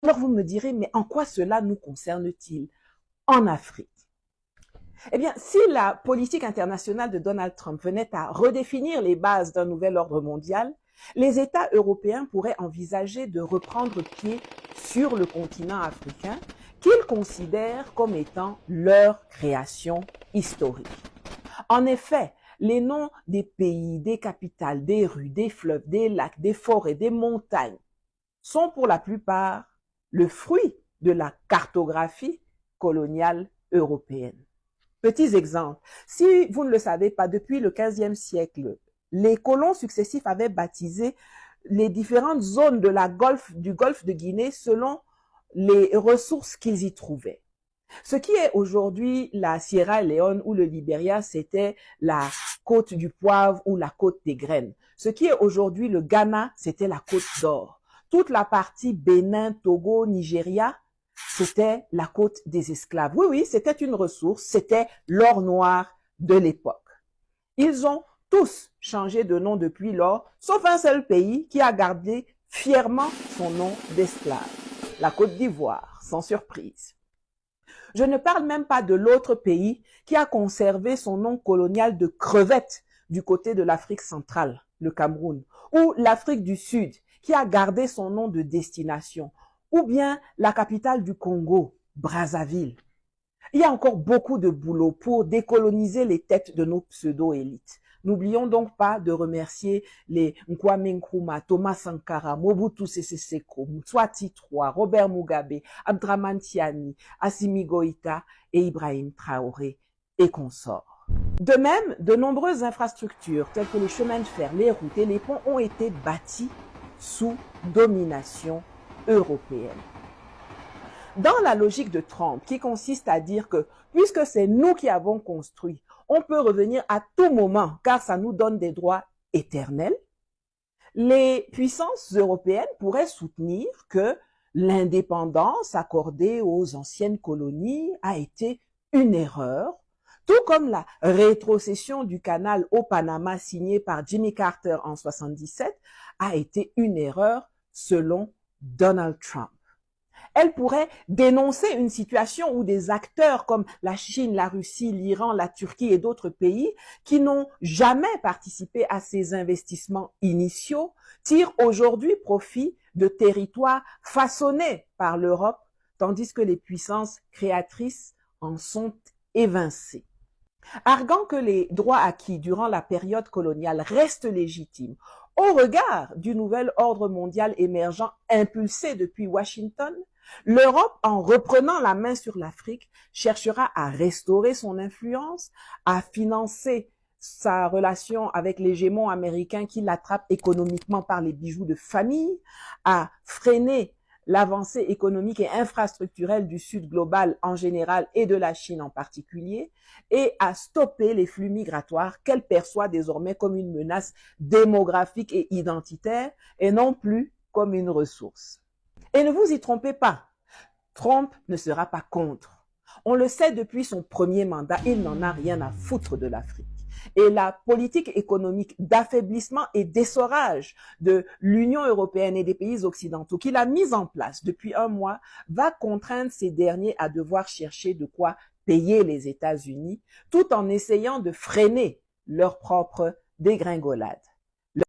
Alors vous me direz, mais en quoi cela nous concerne-t-il en Afrique? Eh bien, si la politique internationale de Donald Trump venait à redéfinir les bases d'un nouvel ordre mondial, les États européens pourraient envisager de reprendre pied sur le continent africain qu'ils considèrent comme étant leur création historique. En effet, les noms des pays, des capitales, des rues, des fleuves, des lacs, des forêts, des montagnes sont pour la plupart le fruit de la cartographie coloniale européenne. Petits exemples. Si vous ne le savez pas, depuis le XVe siècle, les colons successifs avaient baptisé les différentes zones de du golfe de Guinée selon les ressources qu'ils y trouvaient. Ce qui est aujourd'hui la Sierra Leone ou le Libéria, c'était la côte du poivre ou la côte des graines. Ce qui est aujourd'hui le Ghana, c'était la côte d'or. Toute la partie Bénin, Togo, Nigeria, c'était la côte des esclaves. Oui, oui, c'était une ressource, c'était l'or noir de l'époque. Ils ont tous changé de nom depuis lors, sauf un seul pays qui a gardé fièrement son nom d'esclave, la Côte d'Ivoire, sans surprise. Je ne parle même pas de l'autre pays qui a conservé son nom colonial de crevette du côté de l'Afrique centrale, le Cameroun, ou l'Afrique du Sud, qui a gardé son nom de destination, ou bien la capitale du Congo, Brazzaville. Il y a encore beaucoup de boulot pour décoloniser les têtes de nos pseudo-élites. N'oublions donc pas de remercier les Kwame Nkrumah, Thomas Sankara, Mobutu Sese Seko, Mswati III, Robert Mugabe, Abdraman Tiani, Assimi Goïta et Ibrahim Traoré et consorts. De même, de nombreuses infrastructures telles que les chemins de fer, les routes et les ponts ont été bâtis sous domination européenne. Dans la logique de Trump, qui consiste à dire que puisque c'est nous qui avons construit, on peut revenir à tout moment car ça nous donne des droits éternels, les puissances européennes pourraient soutenir que l'indépendance accordée aux anciennes colonies a été une erreur, tout comme la rétrocession du canal au Panama signée par Jimmy Carter en 1977 a été une erreur selon Donald Trump. Elle pourrait dénoncer une situation où des acteurs comme la Chine, la Russie, l'Iran, la Turquie et d'autres pays qui n'ont jamais participé à ces investissements initiaux tirent aujourd'hui profit de territoires façonnés par l'Europe, tandis que les puissances créatrices en sont évincées. Arguant que les droits acquis durant la période coloniale restent légitimes au regard du nouvel ordre mondial émergent impulsé depuis Washington, l'Europe, en reprenant la main sur l'Afrique, cherchera à restaurer son influence, à financer sa relation avec l'hégémon américain qui l'attrape économiquement par les bijoux de famille, à freiner l'avancée économique et infrastructurelle du Sud global en général et de la Chine en particulier, et à stopper les flux migratoires qu'elle perçoit désormais comme une menace démographique et identitaire et non plus comme une ressource. Et ne vous y trompez pas, Trump ne sera pas contre. On le sait depuis son premier mandat, il n'en a rien à foutre de l'Afrique. Et la politique économique d'affaiblissement et d'essorage de l'Union européenne et des pays occidentaux qu'il a mise en place depuis un mois va contraindre ces derniers à devoir chercher de quoi payer les États-Unis tout en essayant de freiner leur propre dégringolade.